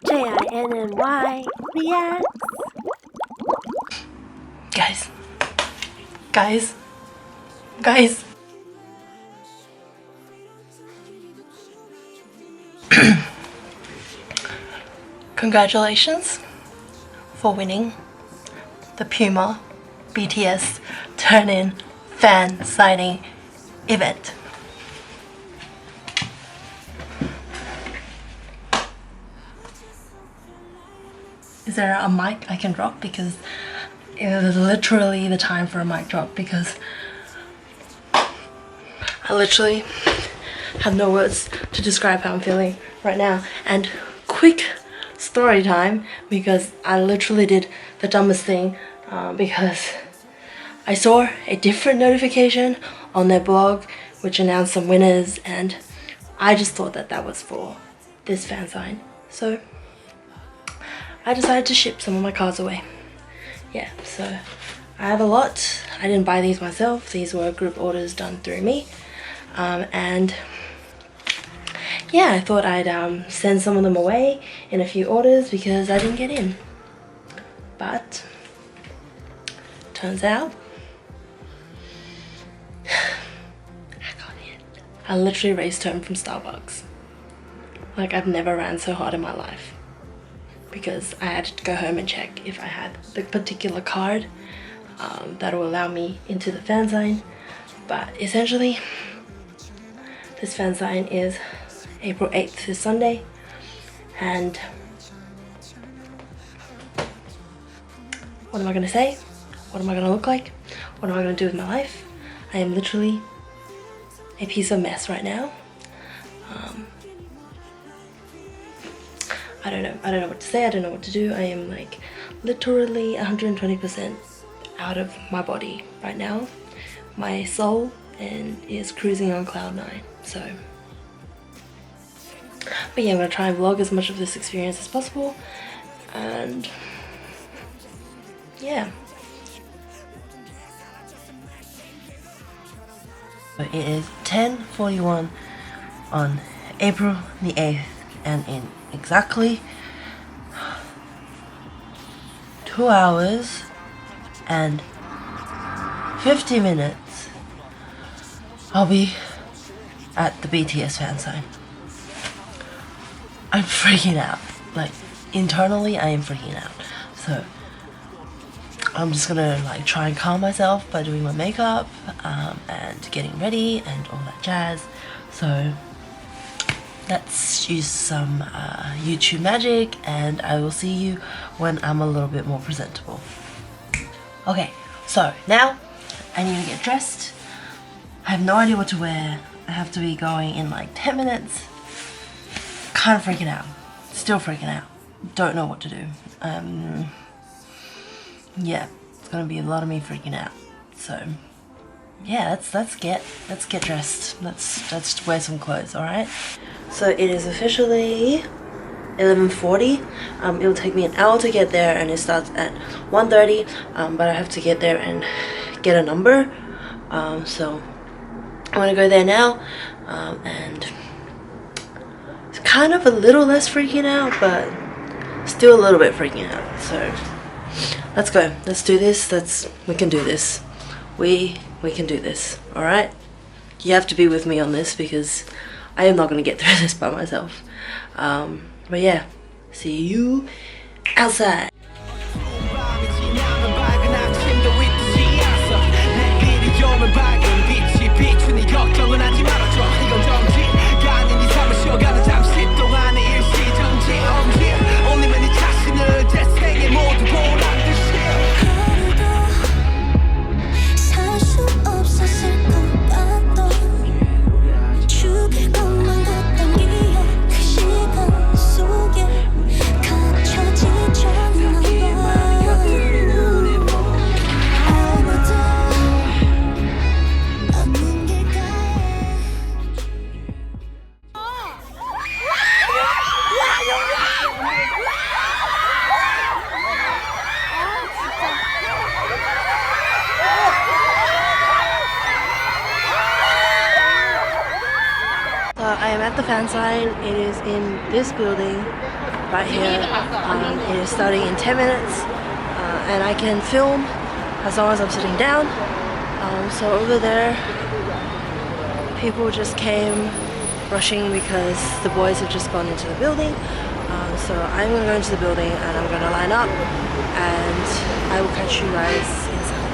Jinny reacts. Guys. Congratulations for winning the Puma BTS Turn-In fan signing event. Is there a mic I can drop? Because it is literally the time for a mic drop, because I literally have no words to describe how I'm feeling right now. And quick story time, because I literally did the dumbest thing, because I saw a different notification on their blog which announced some winners, and I just thought that that was for this fan sign. So I decided to ship some of my cards away. Yeah, so I have a lot. I didn't buy these myself. These were group orders done through me. And yeah, I thought I'd send some of them away in a few orders because I didn't get in. But turns out I got in. I literally raced home from Starbucks. Like, I've never ran so hard in my life, because I had to go home and check if I had the particular card that will allow me into the fan sign. But essentially, this fan sign is April 8th, this Sunday, and what am I gonna say? What am I gonna look like? What am I gonna do with my life? I am literally a piece of mess right now. I don't know what to say. I don't know what to do. I am like literally 120% out of my body right now. My soul is cruising on cloud 9. So, but yeah, I'm gonna try and vlog as much of this experience as possible, and yeah. It is 10:41 on April the 8th, and in exactly 2 hours and 50 minutes I'll be at the BTS fan sign. I'm freaking out. Like, internally I am freaking out. So I'm just gonna like try and calm myself by doing my makeup and getting ready and all that jazz. So let's use some YouTube magic, and I will see you when I'm a little bit more presentable. Okay, so now I need to get dressed. I have no idea what to wear. I have to be going in like 10 minutes. Kind of freaking out. Still freaking out. Don't know what to do. Yeah, it's gonna be a lot of me freaking out. So yeah, let's get dressed. Let's wear some clothes, alright? So it is officially 11:40. It'll take me an hour to get there, and it starts at 1:30. But I have to get there and get a number. So I'm gonna go there now, and it's kind of a little less freaking out, but still a little bit freaking out. So let's go. Let's do this. We can do this. We can do this. All right. You have to be with me on this, because I am not gonna get through this by myself. But yeah, see you outside. I am at the fan sign. It is in this building. right here. It is starting in 10 minutes and I can film as long as I'm sitting down. So over there, people just came rushing because the boys have just gone into the building. So I'm gonna go into the building and I'm gonna line up and I will catch you guys inside.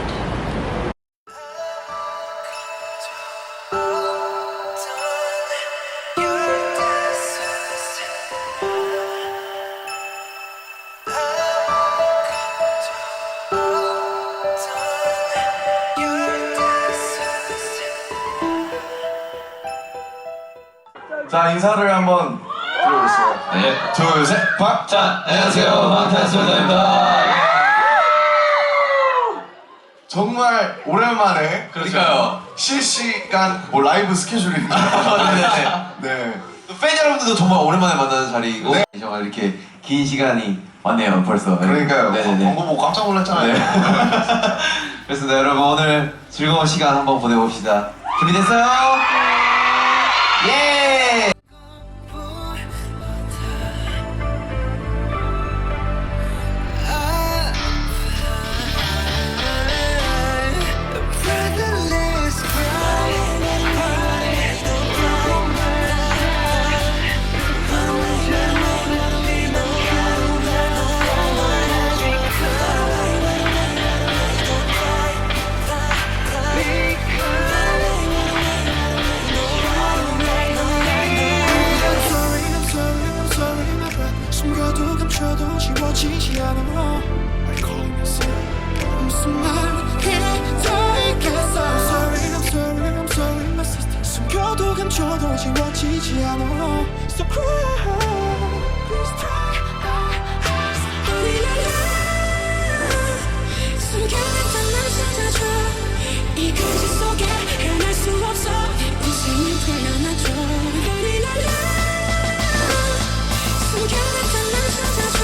자, 인사를 한번 들어보세요. 네, 둘, 셋, 자, 안녕하세요, 방탄소년단입니다. 정말 오랜만에 그러니까요. 실시간 뭐 라이브 스케줄입니다. 네네네. 네. 팬 여러분들도 정말 오랜만에 만나는 자리이고 네. 정말 이렇게 긴 시간이 왔네요, 벌써. 그러니까요. 네네네. 광고 보고 깜짝 놀랐잖아요. 네. 그렇습니다, 여러분. 오늘 즐거운 시간 한번 보내봅시다. 준비됐어요? 예! 감춰도 지워지지 않아. I calling yourself. 무슨 말을 해도 있겠어. I'm sorry, I'm sorry, my sister. 숨겨도 감춰도 지워지지 않아. So cry, please try. 숨겨냈던 날 찾아줘. 이 근심 속에 헤맬 수 없어. 웃음이 풀려나줘. 숨겨냈던 날 찾아줘.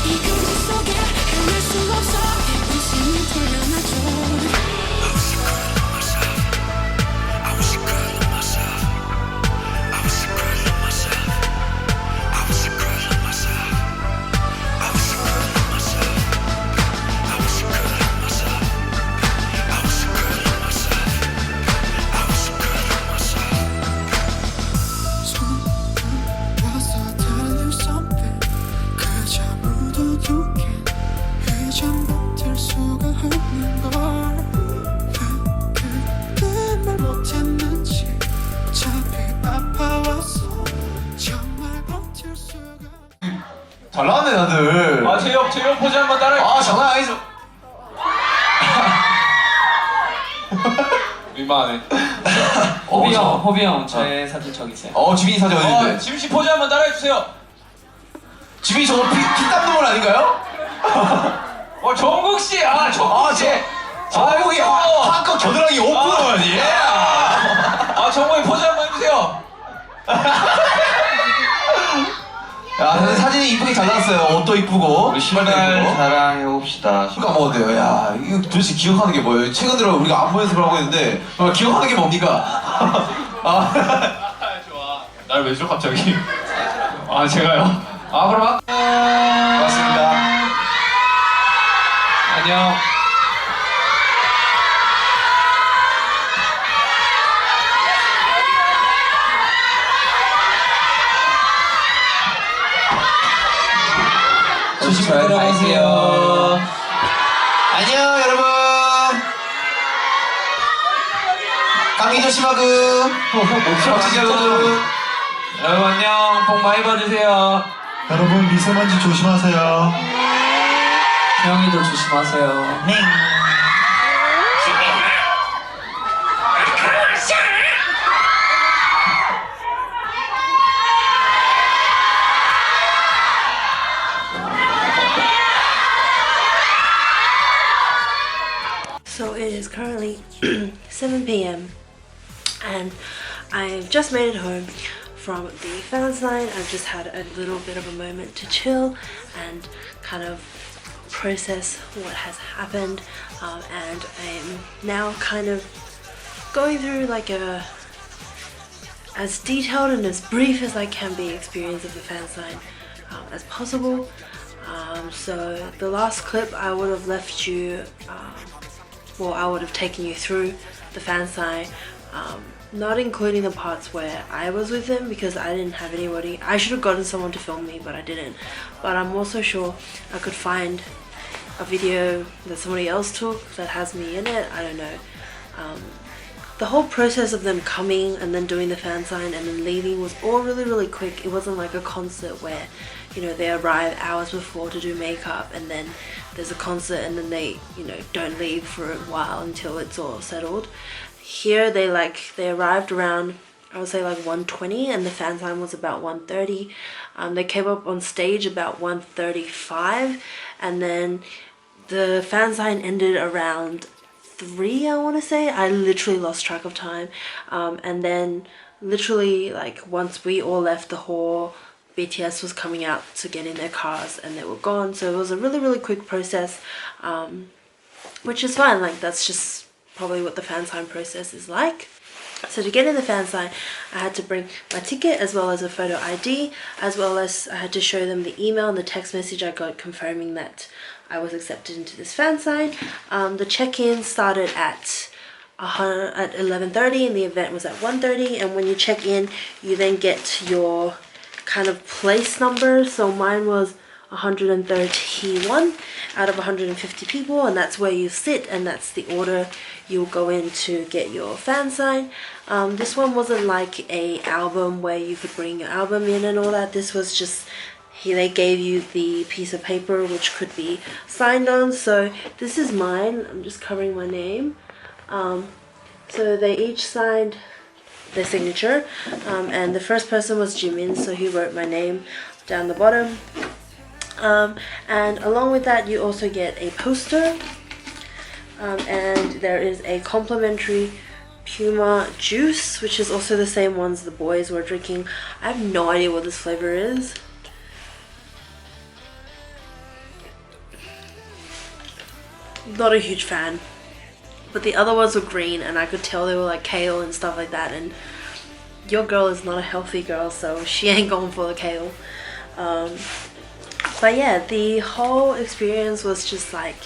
이 근심 속에 헤맬 수 없어. 웃음이 풀려나줘. I was a girl of myself. I was a girl of myself. I was a girl of myself. I was a girl of myself. I was a girl of myself. I was a girl of myself. I was a girl of myself. 와서 tell you something. 그저 묻어두게 이젠 버틸 수가 없는 걸. 그때 말 못했는지 어차피 아파왔어. 정말 버틸 수가. 잘 나왔네, 다들. 아, 제형 포즈 한번 따라해. 아, 장난 아니죠. 민망하네. 호비 형, 제 사진 저기 있어요. 지민이 사진 어딘데? 지민 씨 포즈 한번 따라해 주세요. 지민이 저거 피땀 눈물 아닌가요? 정국 씨, 정국 씨. 정국이 한껏 겨드랑이 오픈. 예. 정국이 포즈 한번 해주세요. 야, 근데 사진이 이쁘게 잘 나왔어요. 옷도 이쁘고. 우리 신발 사랑해봅시다. 술 까먹어도 돼요. 야, 이거 도대체 기억하는 게 뭐예요? 최근 들어 우리가 안무 연습을 하고 있는데 기억하는 게 뭡니까? 좋아. 날 왜 줘 갑자기? 제가요. 그럼 고맙습니다. 안녕. 조심히 들어가세요. 안녕, 여러분. 감기 조심하고. 벅치지 여러분. 여러분 안녕. 복 많이 받으세요. 여러분 미세먼지 조심하세요. 형이도 조심하세요. 네. So it is currently 7 p.m. and I've just made it home from the Fansign. I've just had a little bit of a moment to chill and kind of process what has happened, and I'm now kind of going through like a as detailed and as brief as I can be experience of the Fansign. as possible. So the last clip I would have left you, well, I would have taken you through the fan sign, not including the parts where I was with them because I didn't have anybody. I should have gotten someone to film me, but I didn't. But I'm also sure I could find a video that somebody else took that has me in it. I don't know. The whole process of them coming and then doing the fan sign and then leaving was all really quick. It wasn't like a concert where, you know, they arrive hours before to do makeup and then there's a concert and then they, you know, don't leave for a while until it's all settled. Here they arrived around, I would say like 1:20, and the fan sign was about 1:30. They came up on stage about 1:35, and then the fan sign ended around 3, I want to say. I literally lost track of time. And then literally like once we all left the hall, BTS was coming out to get in their cars and they were gone. So it was a really quick process, which is fine. Like that's just probably what the fan sign process is like. So to get in the fan sign, I had to bring my ticket as well as a photo ID, as well as I had to show them the email and the text message I got confirming that I was accepted into this fan sign. The check-in started at 11:30 and the event was at 1:30, and when you check in you then get your kind of place number. So mine was 131 out of 150 people, and that's where you sit and that's the order you'll go in to get your fan sign. This one wasn't like a album where you could bring your album in and all that. This was just, here they gave you the piece of paper which could be signed on. So this is mine. I'm just covering my name. So they each signed their signature, and the first person was Jimin, so he wrote my name down the bottom. And along with that you also get a poster, and there is a complimentary Puma juice, which is also the same ones the boys were drinking. I have no idea what this flavor is. Not a huge fan, but the other ones were green and I could tell they were like kale and stuff like that, and your girl is not a healthy girl, so she ain't going for the kale. But yeah, the whole experience was just like,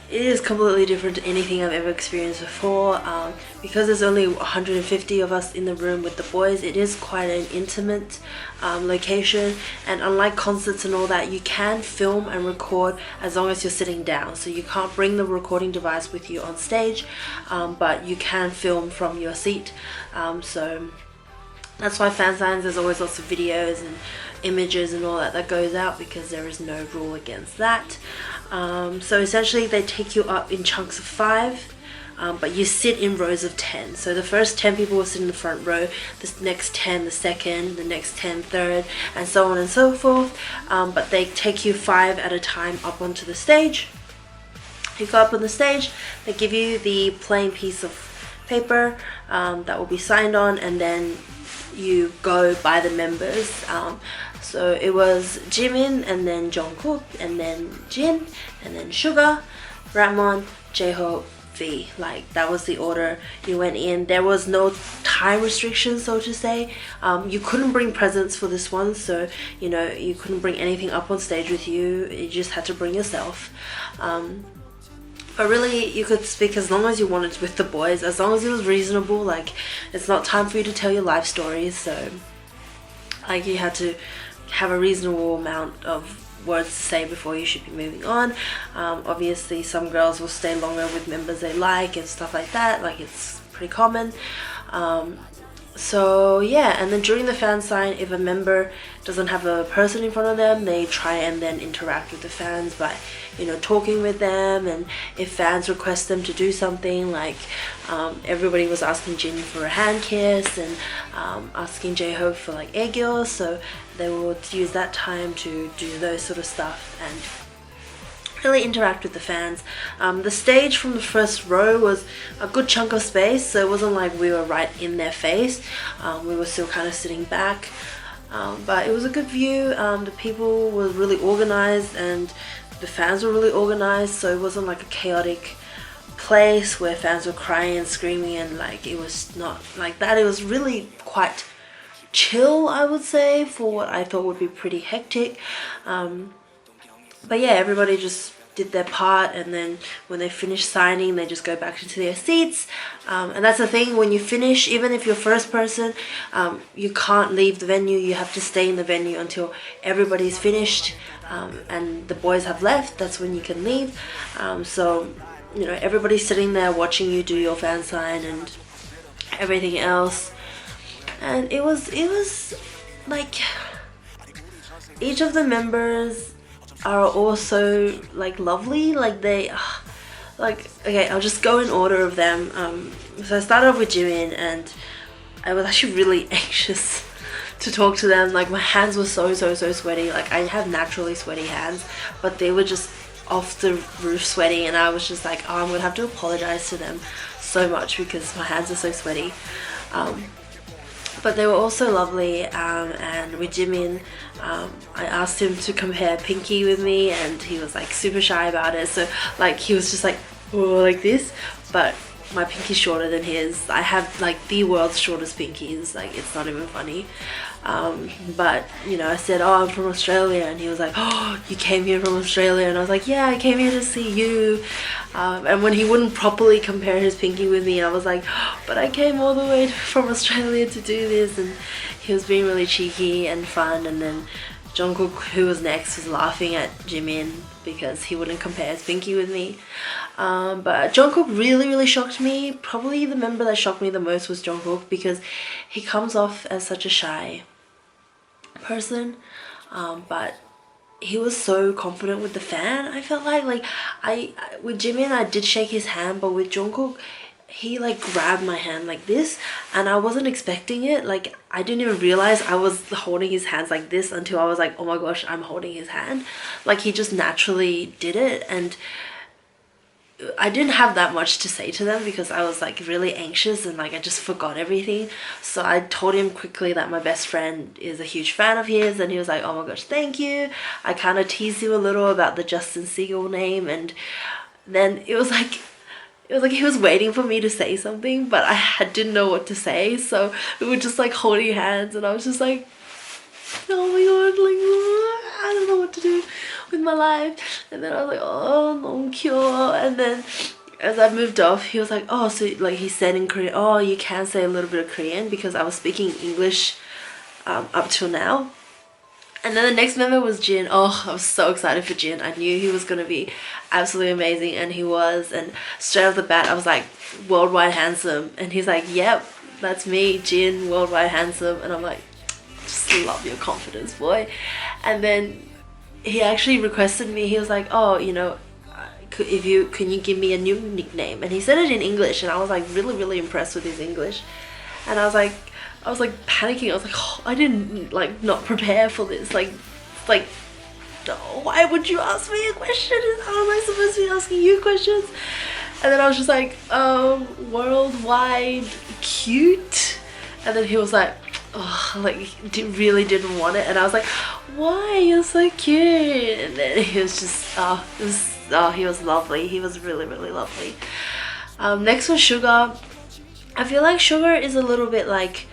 it is completely different to anything I've ever experienced before. Because there's only 150 of us in the room with the boys, it is quite an intimate location, and unlike concerts and all that, you can film and record as long as you're sitting down. So you can't bring the recording device with you on stage, but you can film from your seat. So that's why fan signs, there's always lots of videos and images and all that that goes out, because there is no rule against that. So essentially they take you up in chunks of 5, but you sit in rows of 10. So the first 10 people will sit in the front row, the next 10 the second, the next 10 third, and so on and so forth. But they take you 5 at a time up onto the stage. You go up on the stage, they give you the plain piece of paper that will be signed on, and then you go by the members. So it was Jimin, and then Jungkook, and then Jin, and then Suga, Ramon, J-Hope, V. Like that was the order you went in. There was no time restriction, so to say. You couldn't bring presents for this one, so you know, you couldn't bring anything up on stage with you. You just had to bring yourself. But really, you could speak as long as you wanted with the boys, as long as it was reasonable. Like, it's not time for you to tell your life stories, so like you had to have a reasonable amount of words to say before you should be moving on. Obviously, some girls will stay longer with members they like and stuff like that. Like, it's pretty common. So yeah, and then during the fan sign, if a member doesn't have a person in front of them, they try and then interact with the fans by, you know, talking with them. And if fans request them to do something, like everybody was asking Jinny for a hand kiss, and asking J-Hope for like aegyo, so they would use that time to do those sort of stuff and really interact with the fans. The stage from the first row was a good chunk of space, so it wasn't like we were right in their face. We were still kind of sitting back, but it was a good view. The people were really organized and the fans were really organized, so it wasn't like a chaotic place where fans were crying and screaming, and like it was not like that. It was really quite chill, I would say, for what I thought would be pretty hectic. But yeah, everybody just did their part, and then when they finish signing, they just go back into their seats. And that's the thing, when you finish, even if you're first person, you can't leave the venue. You have to stay in the venue until everybody's finished, and the boys have left. That's when you can leave. So, you know, everybody's sitting there watching you do your fan sign and everything else. And it was like, each of the members are also like lovely. Like they like, okay, I'll just go in order of them. So I started off with Jimin, and I was actually really anxious to talk to them. Like my hands were so sweaty. Like I have naturally sweaty hands, but they were just off the roof sweaty, and I was just like, oh, I'm gonna have to apologize to them so much because my hands are so sweaty. But they were also lovely, and with Jimin, I asked him to compare Pinky with me, and he was like super shy about it. So like he was just like, oh, like this, but my pinky's shorter than his. I have like the world's shortest pinkies, like it's not even funny. But you know, I said, oh, I'm from Australia, and he was like, oh, you came here from Australia? And I was like, yeah, I came here to see you. And when he wouldn't properly compare his pinky with me, I was like, oh, but I came all the way from Australia to do this. And he was being really cheeky and fun. And then Jungkook, who was next, was laughing at Jimin because he wouldn't compare his pinky with me. But Jungkook really shocked me. Probably the member that shocked me the most was Jungkook, because he comes off as such a shy person, but he was so confident with the fan. I felt like with Jimin I did shake his hand, but with Jungkook he like grabbed my hand like this, and I wasn't expecting it. Like I didn't even realize I was holding his hands like this until I was like, oh my gosh, I'm holding his hand. Like he just naturally did it, and I didn't have that much to say to them because I was like really anxious and like I just forgot everything. So I told him quickly that my best friend is a huge fan of his, and he was like, oh my gosh, thank you. I kind of teased him a little about the Justin Siegel name, and then it was like he was waiting for me to say something, but I didn't know what to say. So we were just like holding hands, and I was just like, oh my god, like I don't know what to do with my life. And then I was like, oh, 너무 귀여워. And then as I moved off, he was like, oh, so like he said in Korean, oh, you can say a little bit of Korean, because I was speaking English up till now. And then the next member was Jin. Oh, I was so excited for Jin. I knew he was going to be absolutely amazing, and he was. And straight off the bat, I was like, worldwide handsome. And he's like, yep, that's me, Jin, worldwide handsome. And I'm like, just love your confidence, boy. And then he actually requested me. He was like, oh, you know, can you give me a new nickname? And he said it in English, and I was like really impressed with his English. And I was like panicking. I was like, oh, I didn't like not prepare for this. Like, why would you ask me a question? How am I supposed to be asking you questions? And then I was just like, worldwide cute. And then he was like, oh, like really didn't want it. And I was like, why? You're so cute. And then he was just, he was lovely. He was really lovely. Next was Sugar. I feel like Sugar is a little bit like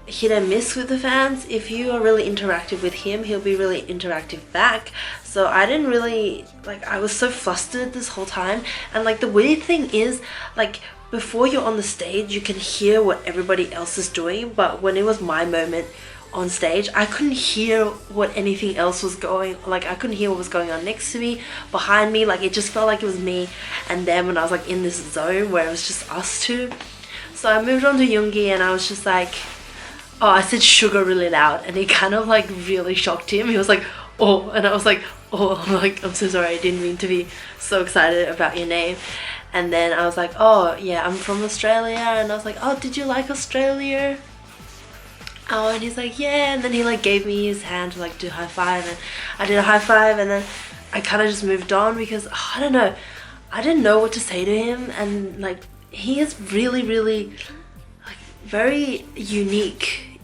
hit and miss with the fans. If you are really interactive with him, he'll be really interactive back. So I didn't really, like, I was so flustered this whole time. And like the weird thing is, like, before you're on the stage, you can hear what everybody else is doing, but when it was my moment on stage, I couldn't hear what anything else was going, like I couldn't hear what was going on next to me, behind me. Like it just felt like it was me and them, and I was like in this zone where it was just us two. So I moved on to Yoongi, and I was just like, oh, I said Sugar really loud, and it kind of like really shocked him. He was like, oh, and I was like, oh, I'm so sorry, I didn't mean to be so excited about your name. And then I was like, oh yeah, I'm from Australia. And I was like, oh, did you like Australia? Oh, and he's like, yeah. And then he like gave me his hand to like do high five, and I did a high five, and then I kind of just moved on because I don't know, I didn't know what to say to him. And like he is really like very unique.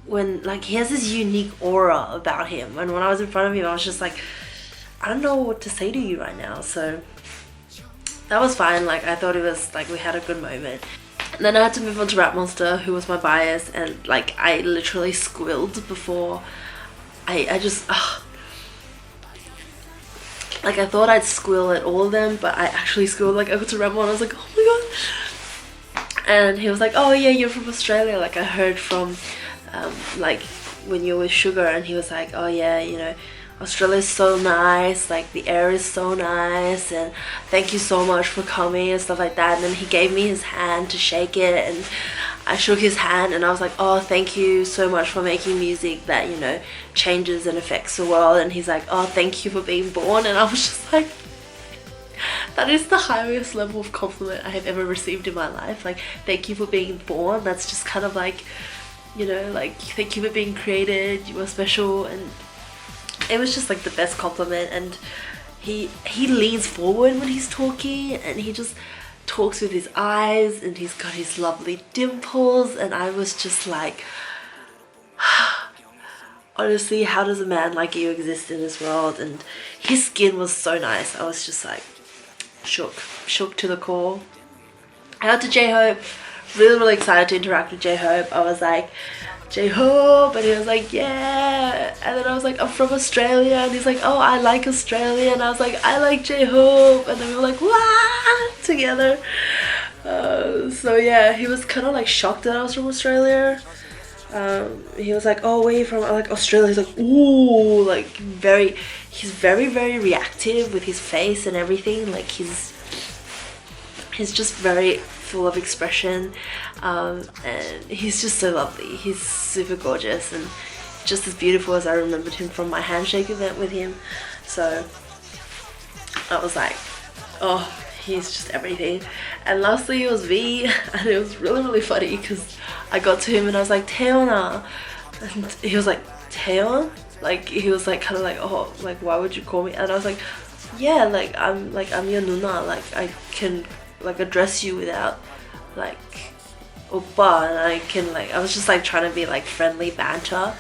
When like he has this unique aura about him, and when I was in front of him, I was just like, I don't know what to say to you right now. So that was fine. Like I thought it was like we had a good moment. And then I had to move on to Rap Monster, who was my bias, and like I literally squealed before I just like I thought I'd squeal at all of them, but I actually squealed. Like I got to Rap Monster, I was like, oh my god. And he was like, oh yeah, you're from Australia. Like I heard from like when you were with Sugar, and he was like, oh yeah, you know, Australia's so nice, like the air is so nice, and thank you so much for coming and stuff like that. And then he gave me his hand to shake it, and I shook his hand, and I was like, oh, thank you so much for making music that, you know, changes and affects the world. And he's like, oh, thank you for being born. And I was just like, that is the highest level of compliment I have ever received in my life. Like, thank you for being born. That's just kind of like, you know, like, thank you for being created, you are special. And it was just like the best compliment. And he leans forward when he's talking, and he just talks with his eyes, and he's got his lovely dimples, and I was just like, honestly, how does a man like you exist in this world? And his skin was so nice. I was just like shook to the core. I got to J-Hope, really excited to interact with J-Hope. I was like, J-Hope, and he was like, yeah. And then I was like, I'm from Australia, and he's like, oh, I like Australia. And I was like, I like J-Hope. And then we were like, wow, together. So yeah, he was kind of like shocked that I was from Australia. He was like, oh, where are you from? I'm like, Australia. He's like, ooh, like he's very reactive with his face and everything. Like he's just very full of expression, and he's just so lovely. He's super gorgeous and just as beautiful as I remembered him from my handshake event with him. So I was like, oh, he's just everything. And lastly, it was V, and it was really funny because I got to him and I was like, Taeyeona, and he was like, Taeyeon? Like he was like kind of like, oh, like why would you call me? And I was like, yeah, like I'm your Nuna, like I can like address you without like oppa, and I can like, I was just like trying to be like friendly banter.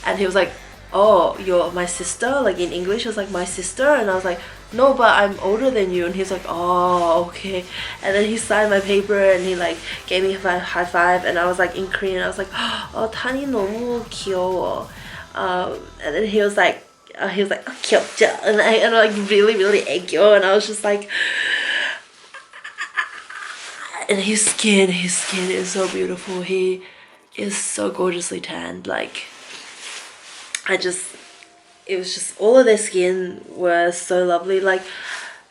And he was like, oh, you're my sister, like in English. I was like, my sister. And I was like, no, but I'm older than you. And he's like, oh, okay. And then he signed my paper, and he like gave me a high five, and I was like in Korean, I was like, oh, Tani 너무 귀여워. And then he was like, 귀엽죠? And I like really 애교, and I was just like, and his skin is so beautiful. He is so gorgeously tanned. Like it was just, all of their skin were so lovely. Like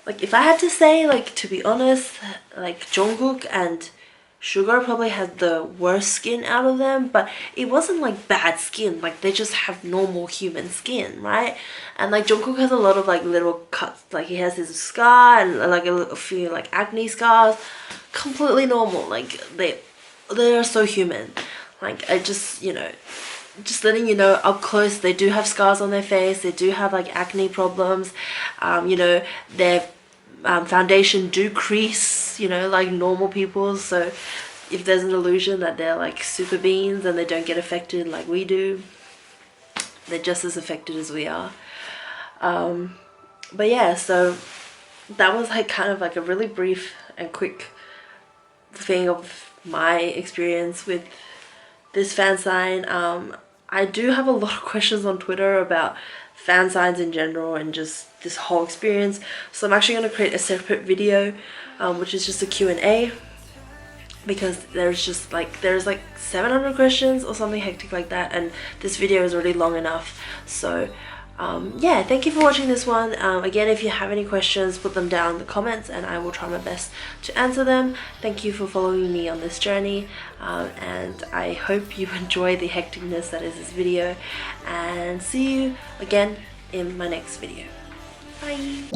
if I had to say, like, to be honest, like Jungkook and Sugar probably had the worst skin out of them, but it wasn't like bad skin. Like they just have normal human skin, right? And like Jungkook has a lot of like little cuts. Like he has his scar and like a few like acne scars. Completely normal. Like they are so human. Like I just, you know, just letting you know up close, they do have scars on their face. They do have like acne problems. You know, their foundation do crease, you know, like normal people. So if there's an illusion that they're like super beings and they don't get affected like we do, they're just as affected as we are. But yeah, so that was like kind of like a really brief and quick thing of my experience with this fan sign. I do have a lot of questions on Twitter about fan signs in general and just this whole experience, so I'm actually going to create a separate video which is just a Q&A, because there's like 700 questions or something hectic like that, and this video is already long enough. So yeah, thank you for watching this one. Again, if you have any questions, put them down in the comments and I will try my best to answer them. Thank you for following me on this journey, and I hope you enjoy the hecticness that is this video, and see you again in my next video. Bye!